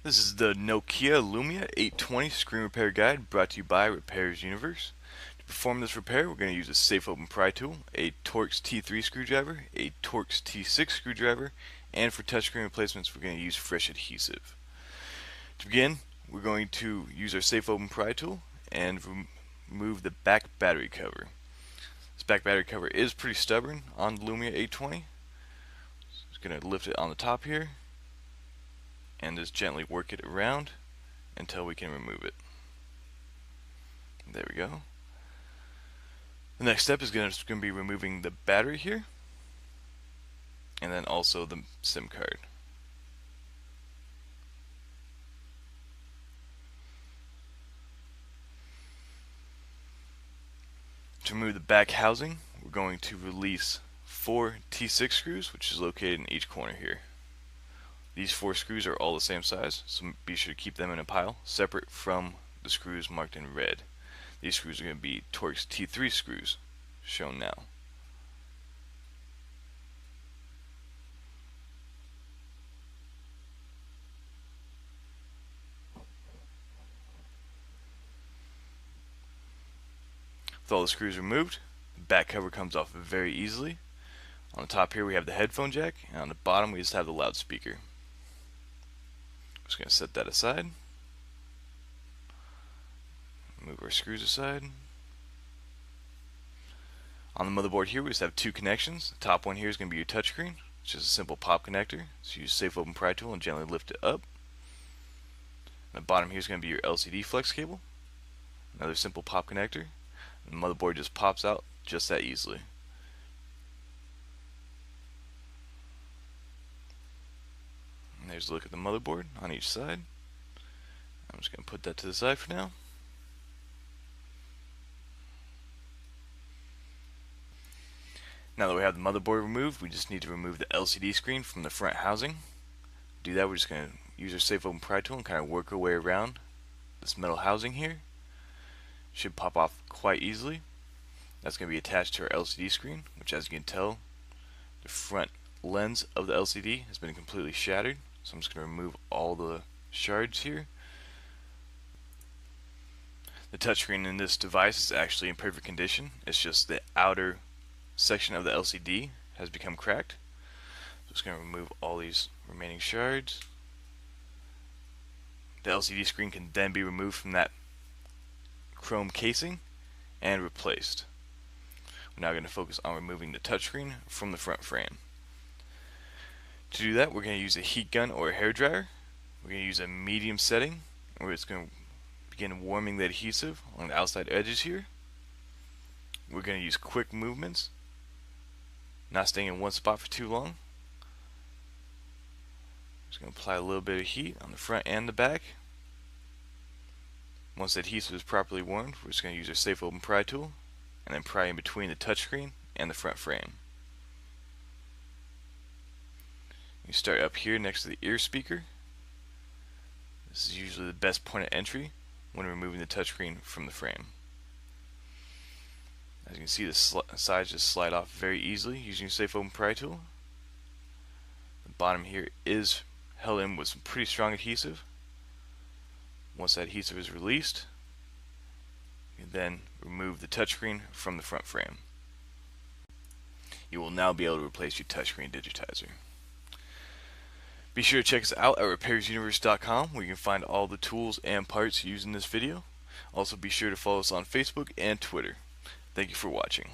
This is the Nokia Lumia 820 screen repair guide brought to you by Repairers Universe. To perform this repair, we're going to use a safe open pry tool, a Torx T3 screwdriver, a Torx T6 screwdriver, and for touchscreen replacements, we're going to use fresh adhesive. To begin, we're going to use our safe open pry tool and remove the back battery cover. This back battery cover is pretty stubborn on the Lumia 820. Just going to lift it on the top here and just gently work it around until we can remove it. There we go. The next step is going to be removing the battery here, and then also the SIM card. To remove the back housing, we're going to release 4 T6 screws, which is located in each corner here. These 4 screws are all the same size, so be sure to keep them in a pile, separate from the screws marked in red. These screws are going to be Torx T3 screws, shown now. With all the screws removed, the back cover comes off very easily. On the top here we have the headphone jack, and on the bottom we just have the loudspeaker. Just going to set that aside. Move our screws aside. On the motherboard here we just have 2 connections. The top one here is going to be your touchscreen, which is a simple pop connector. So use safe open pry tool and gently lift it up. And the bottom here is going to be your LCD flex cable. Another simple pop connector. And the motherboard just pops out just that easily. And there's a look at the motherboard on each side. I'm just going to put that to the side for now. Now that we have the motherboard removed, we just need to remove the LCD screen from the front housing. To do that, we're just going to use our safe open pry tool and kind of work our way around this metal housing here. Should pop off quite easily. That's going to be attached to our LCD screen, which, as you can tell, the front lens of the LCD has been completely shattered. So I'm just going to remove all the shards here. The touchscreen in this device is actually in perfect condition. It's just the outer section of the LCD has become cracked. Just going to remove all these remaining shards. The LCD screen can then be removed from that chrome casing and replaced. We're now going to focus on removing the touchscreen from the front frame. To do that, we're going to use a heat gun or a hairdryer. We're going to use a medium setting, where it's going to begin warming the adhesive on the outside edges here. We're going to use quick movements, not staying in one spot for too long. Just going to apply a little bit of heat on the front and the back. Once the adhesive is properly warmed, we're just going to use our safe open pry tool and then pry in between the touchscreen and the front frame. You start up here next to the ear speaker. This is usually the best point of entry when removing the touchscreen from the frame. As you can see, the sides just slide off very easily using your safe open pry tool. The bottom here is held in with some pretty strong adhesive. Once that adhesive is released, you then remove the touchscreen from the front frame. You will now be able to replace your touchscreen digitizer. Be sure to check us out at repairsuniverse.com, where you can find all the tools and parts used in this video. Also be sure to follow us on Facebook and Twitter. Thank you for watching.